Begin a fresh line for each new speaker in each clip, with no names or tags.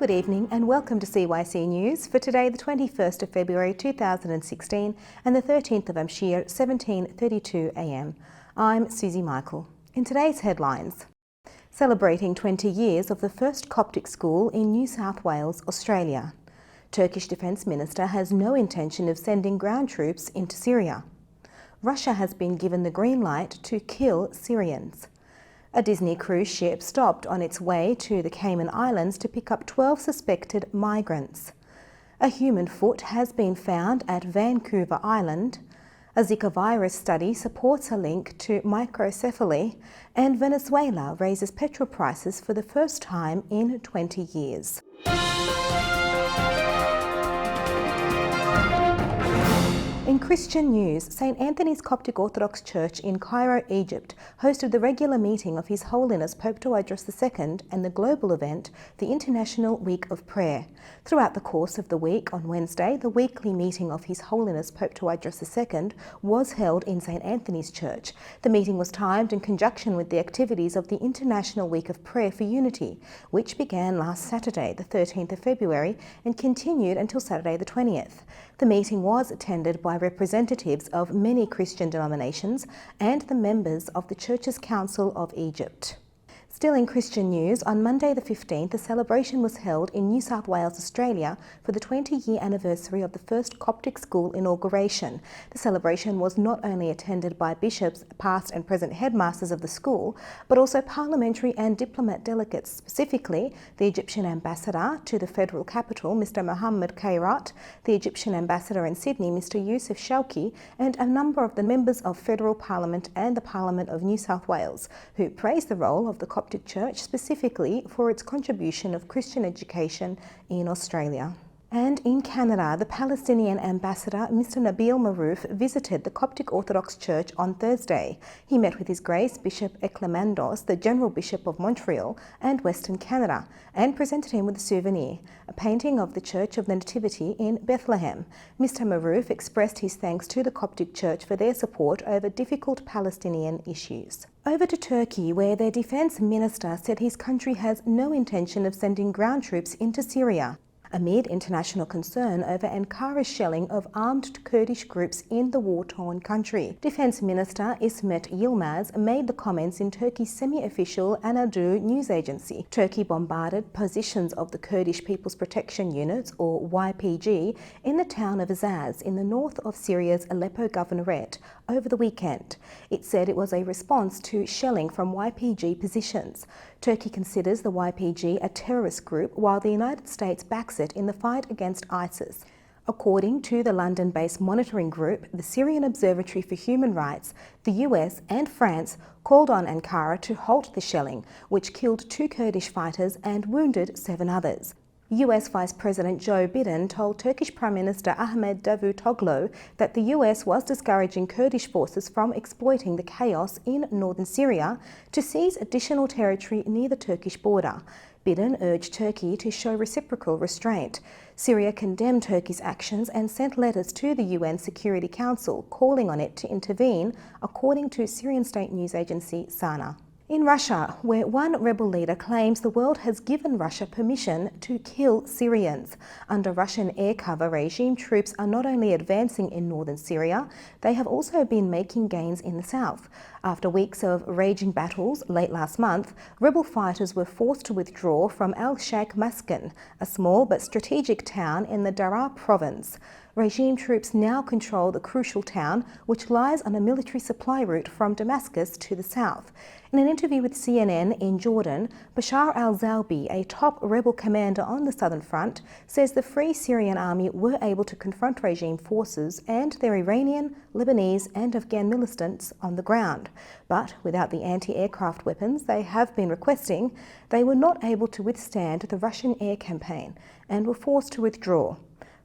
Good evening and welcome to CYC News for today the 21st of February 2016 and the 13th of Amshir 17:32 am. I'm Susie Michael. In today's headlines, celebrating 20 years of the first Coptic school in New South Wales, Australia. Turkish Defence Minister has no intention of sending ground troops into Syria. Russia has been given the green light to kill Syrians. A Disney cruise ship stopped on its way to the Cayman Islands to pick up 12 suspected migrants. A human foot has been found at Vancouver Island. A Zika virus study supports a link to microcephaly, and Venezuela raises petrol prices for the first time in 20 years. In Christian news, St. Anthony's Coptic Orthodox Church in Cairo, Egypt, hosted the regular meeting of His Holiness Pope Tawadros II and the global event, the International Week of Prayer. Throughout the course of the week, on Wednesday, the weekly meeting of His Holiness Pope Tawadros II was held in St. Anthony's Church. The meeting was timed in conjunction with the activities of the International Week of Prayer for Unity, which began last Saturday, the 13th of February, and continued until Saturday the 20th. The meeting was attended by representatives of many Christian denominations and the members of the Church's Council of Egypt. Still in Christian news, on Monday the 15th, a celebration was held in New South Wales, Australia for the 20-year anniversary of the first Coptic school inauguration. The celebration was not only attended by bishops, past and present headmasters of the school, but also parliamentary and diplomat delegates, specifically the Egyptian ambassador to the federal capital, Mr. Mohammed Khairat, the Egyptian ambassador in Sydney, Mr. Youssef Shawki, and a number of the members of federal parliament and the Parliament of New South Wales, who praised the role of the Coptic Church specifically for its contribution of Christian education in Australia. And in Canada, the Palestinian ambassador, Mr. Nabil Marouf, visited the Coptic Orthodox Church on Thursday. He met with His Grace Bishop Eklemandos, the General Bishop of Montreal and Western Canada, and presented him with a souvenir, a painting of the Church of the Nativity in Bethlehem. Mr. Marouf expressed his thanks to the Coptic Church for their support over difficult Palestinian issues. Over to Turkey, where their defence minister said his country has no intention of sending ground troops into Syria, amid international concern over Ankara's shelling of armed Kurdish groups in the war-torn country. Defence Minister İsmet Yilmaz made the comments in Turkey's semi-official Anadolu news agency. Turkey bombarded positions of the Kurdish People's Protection Units, or YPG, in the town of Azaz in the north of Syria's Aleppo governorate over the weekend. It said it was a response to shelling from YPG positions. Turkey considers the YPG a terrorist group, while the United States backs it in the fight against ISIS. According to the London-based monitoring group, the Syrian Observatory for Human Rights, the US and France called on Ankara to halt the shelling, which killed 2 Kurdish fighters and wounded 7 others. US Vice President Joe Biden told Turkish Prime Minister Ahmet Davutoglu that the US was discouraging Kurdish forces from exploiting the chaos in northern Syria to seize additional territory near the Turkish border. Biden urged Turkey to show reciprocal restraint. Syria condemned Turkey's actions and sent letters to the UN Security Council calling on it to intervene, according to Syrian state news agency SANA. In Russia, where one rebel leader claims the world has given Russia permission to kill Syrians. Under Russian air cover, regime troops are not only advancing in northern Syria, they have also been making gains in the south. After weeks of raging battles late last month, rebel fighters were forced to withdraw from Al-Sheikh Maskin, a small but strategic town in the Daraa province. Regime troops now control the crucial town, which lies on a military supply route from Damascus to the south. In an interview with CNN in Jordan, Bashar al-Zawbi, a top rebel commander on the southern front, says the Free Syrian Army were able to confront regime forces and their Iranian, Lebanese and Afghan militants on the ground. But without the anti-aircraft weapons they have been requesting, they were not able to withstand the Russian air campaign and were forced to withdraw.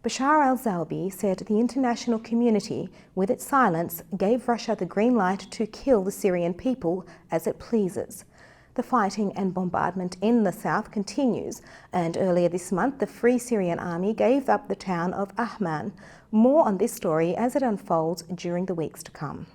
Bashar al-Zawbi said the international community, with its silence, gave Russia the green light to kill the Syrian people as it pleases. The fighting and bombardment in the south continues, and earlier this month the Free Syrian Army gave up the town of Ahman. More on this story as it unfolds during the weeks to come.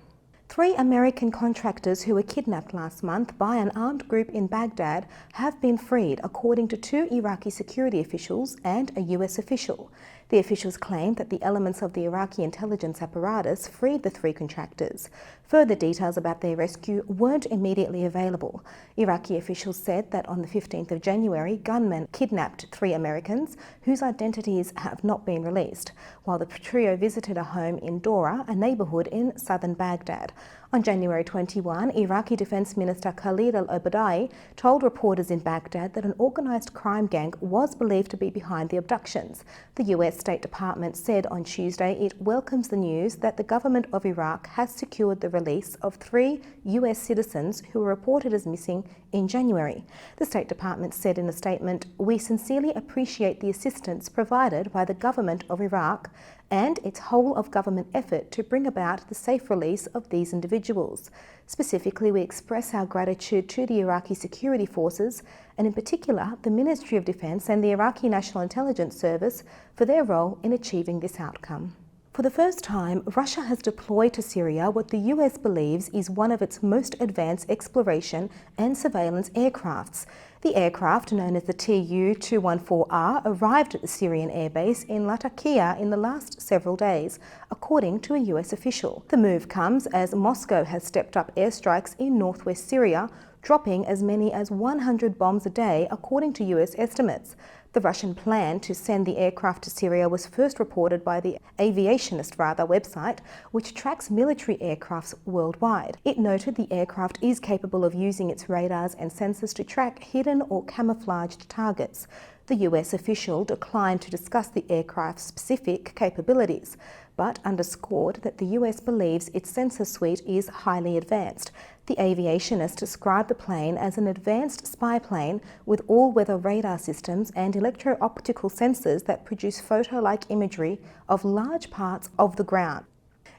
3 American contractors who were kidnapped last month by an armed group in Baghdad have been freed, according to 2 Iraqi security officials and a US official. The officials claimed that the elements of the Iraqi intelligence apparatus freed the 3 contractors. Further details about their rescue weren't immediately available. Iraqi officials said that on the 15th of January, gunmen kidnapped 3 Americans whose identities have not been released, while the trio visited a home in Dora, a neighbourhood in southern Baghdad. On January 21, Iraqi Defence Minister Khalid al-Obadai told reporters in Baghdad that an organised crime gang was believed to be behind the abductions. The US State Department said on Tuesday it welcomes the news that the government of Iraq has secured the release of 3 US citizens who were reported as missing in January. The State Department said in a statement, "We sincerely appreciate the assistance provided by the government of Iraq and its whole-of-government effort to bring about the safe release of these individuals. Specifically, we express our gratitude to the Iraqi security forces, and in particular the Ministry of Defence and the Iraqi National Intelligence Service for their role in achieving this outcome." For the first time, Russia has deployed to Syria what the US believes is one of its most advanced exploration and surveillance aircrafts. The aircraft, known as the Tu-214R, arrived at the Syrian airbase in Latakia in the last several days, according to a US official. The move comes as Moscow has stepped up airstrikes in northwest Syria, dropping as many as 100 bombs a day, according to US estimates. The Russian plan to send the aircraft to Syria was first reported by the Aviationist website, which tracks military aircrafts worldwide. It noted the aircraft is capable of using its radars and sensors to track hidden or camouflaged targets. The US official declined to discuss the aircraft's specific capabilities, but underscored that the US believes its sensor suite is highly advanced. The Aviationist described the plane as an advanced spy plane with all-weather radar systems and electro-optical sensors that produce photo-like imagery of large parts of the ground.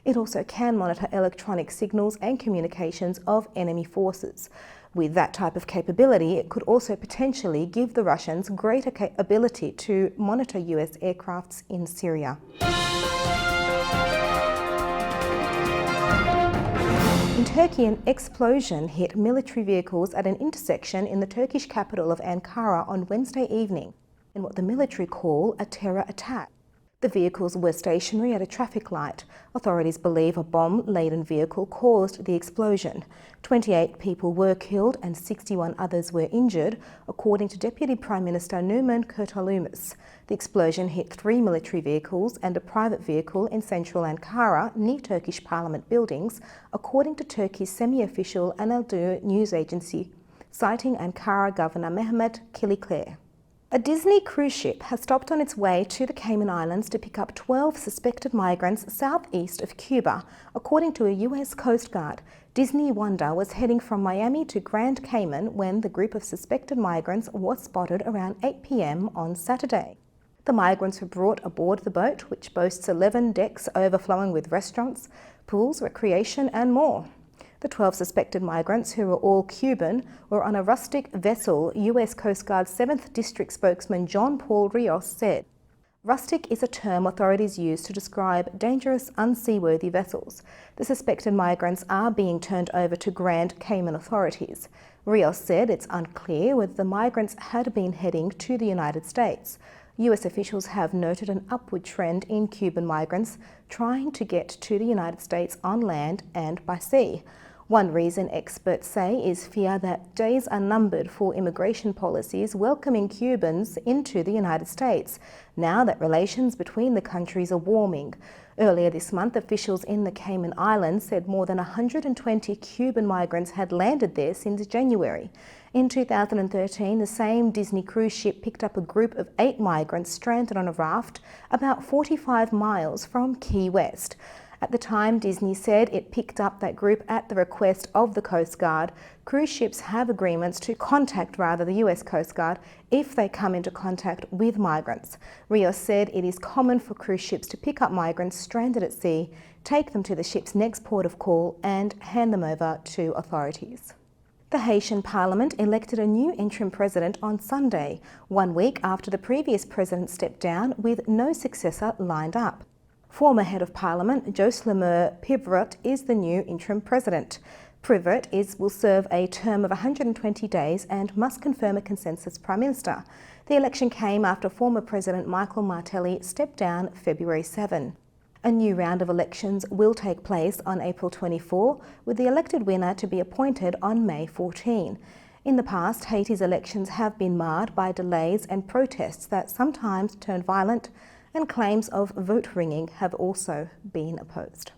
It also can monitor electronic signals and communications of enemy forces. With that type of capability, it could also potentially give the Russians greater ability to monitor US aircrafts in Syria. In Turkey, an explosion hit military vehicles at an intersection in the Turkish capital of Ankara on Wednesday evening in what the military call a terror attack. The vehicles were stationary at a traffic light. Authorities believe a bomb-laden vehicle caused the explosion. 28 people were killed and 61 others were injured, according to Deputy Prime Minister Numan Kurtulmuş. The explosion hit 3 military vehicles and a private vehicle in central Ankara near Turkish parliament buildings, according to Turkey's semi-official Anadolu news agency, citing Ankara Governor Mehmet Kilicler. A Disney cruise ship has stopped on its way to the Cayman Islands to pick up 12 suspected migrants southeast of Cuba, according to a US Coast Guard. Disney Wonder was heading from Miami to Grand Cayman when the group of suspected migrants was spotted around 8 p.m. on Saturday. The migrants were brought aboard the boat, which boasts 11 decks overflowing with restaurants, pools, recreation and more. The 12 suspected migrants, who were all Cuban, were on a rustic vessel, US Coast Guard 7th District spokesman John Paul Rios said. Rustic is a term authorities use to describe dangerous, unseaworthy vessels. The suspected migrants are being turned over to Grand Cayman authorities. Rios said it's unclear whether the migrants had been heading to the United States. US officials have noted an upward trend in Cuban migrants trying to get to the United States on land and by sea. One reason experts say is fear that days are numbered for immigration policies welcoming Cubans into the United States, now that relations between the countries are warming. Earlier this month, officials in the Cayman Islands said more than 120 Cuban migrants had landed there since January. In 2013, the same Disney cruise ship picked up a group of 8 migrants stranded on a raft about 45 miles from Key West. At the time, Disney said it picked up that group at the request of the Coast Guard. Cruise ships have agreements to contact the US Coast Guard if they come into contact with migrants. Rios said it is common for cruise ships to pick up migrants stranded at sea, take them to the ship's next port of call and hand them over to authorities. The Haitian Parliament elected a new interim president on Sunday, 1 week after the previous president stepped down with no successor lined up. Former Head of Parliament Jocelyn Pivrot is the new interim president. Pivrot will serve a term of 120 days and must confirm a consensus Prime Minister. The election came after former President Michael Martelly stepped down February 7. A new round of elections will take place on April 24, with the elected winner to be appointed on May 14. In the past, Haiti's elections have been marred by delays and protests that sometimes turn violent, and claims of vote ringing have also been opposed.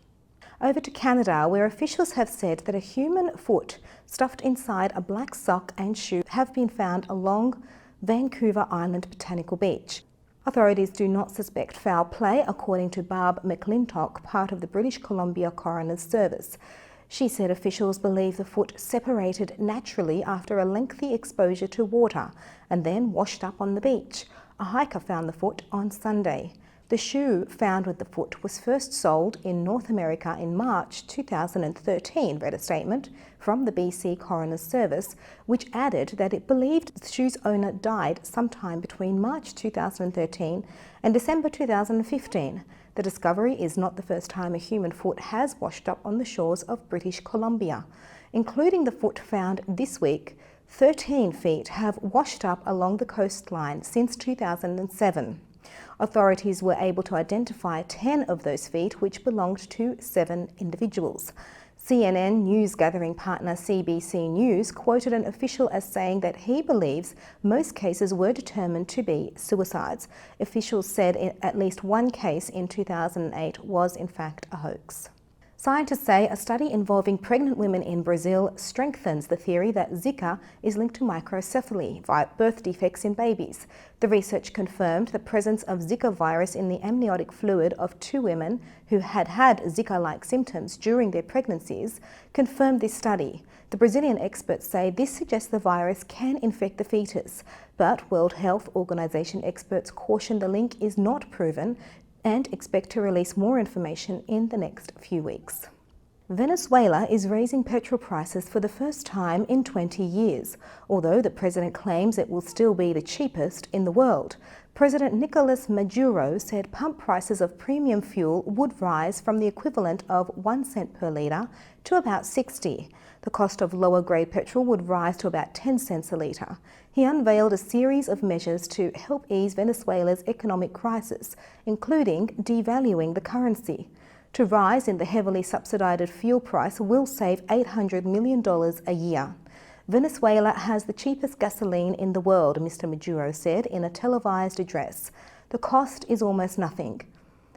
Over to Canada, where officials have said that a human foot stuffed inside a black sock and shoe have been found along Vancouver Island Botanical Beach. Authorities do not suspect foul play, according to Barb McClintock, part of the British Columbia Coroner's Service. She said officials believe the foot separated naturally after a lengthy exposure to water and then washed up on the beach. A hiker found the foot on Sunday. The shoe found with the foot was first sold in North America in March 2013, read a statement from the BC Coroner's Service, which added that it believed the shoe's owner died sometime between March 2013 and December 2015. The discovery is not the first time a human foot has washed up on the shores of British Columbia. Including the foot found this week, 13 feet have washed up along the coastline since 2007. Authorities were able to identify 10 of those feet, which belonged to 7 individuals. CNN news gathering partner CBC News quoted an official as saying that he believes most cases were determined to be suicides. Officials said at least one case in 2008 was in fact a hoax. Scientists say a study involving pregnant women in Brazil strengthens the theory that Zika is linked to microcephaly, birth defects in babies. The research confirmed the presence of Zika virus in the amniotic fluid of 2 women who had had Zika-like symptoms during their pregnancies, confirmed this study. The Brazilian experts say this suggests the virus can infect the fetus, but World Health Organization experts caution the link is not proven and expect to release more information in the next few weeks. Venezuela is raising petrol prices for the first time in 20 years, although the president claims it will still be the cheapest in the world. President Nicolas Maduro said pump prices of premium fuel would rise from the equivalent of 1 cent per litre to about 60. The cost of lower-grade petrol would rise to about 10 cents a litre. He unveiled a series of measures to help ease Venezuela's economic crisis, including devaluing the currency. To rise in the heavily subsidised fuel price will save $800 million a year. Venezuela has the cheapest gasoline in the world, Mr. Maduro said in a televised address. The cost is almost nothing.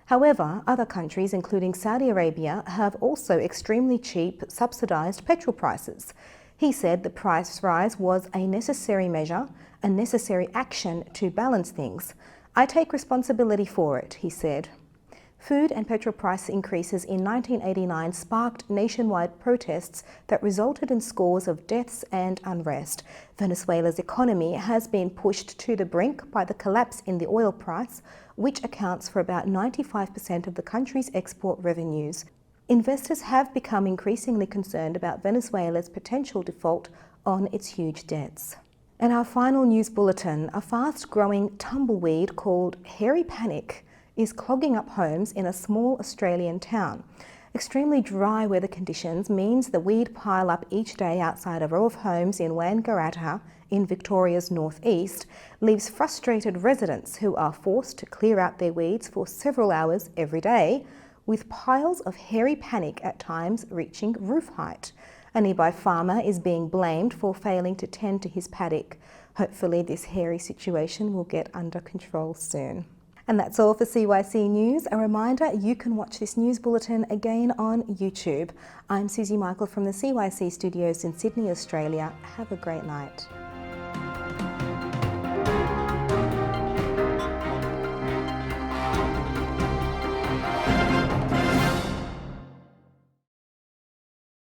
However, other countries, including Saudi Arabia, have also extremely cheap, subsidised petrol prices. He said the price rise was a necessary measure, a necessary action to balance things. I take responsibility for it, he said. Food and petrol price increases in 1989 sparked nationwide protests that resulted in scores of deaths and unrest. Venezuela's economy has been pushed to the brink by the collapse in the oil price, which accounts for about 95% of the country's export revenues. Investors have become increasingly concerned about Venezuela's potential default on its huge debts. And our final news bulletin, a fast-growing tumbleweed called hairy panic is clogging up homes in a small Australian town. Extremely dry weather conditions means the weed pile up each day outside a row of homes in Wangaratta in Victoria's northeast, leaves frustrated residents who are forced to clear out their weeds for several hours every day, with piles of hairy panic at times reaching roof height. A nearby farmer is being blamed for failing to tend to his paddock. Hopefully this hairy situation will get under control soon. And that's all for CYC News. A reminder, you can watch this news bulletin again on YouTube. I'm Susie Michael from the CYC studios in Sydney, Australia. Have a great night.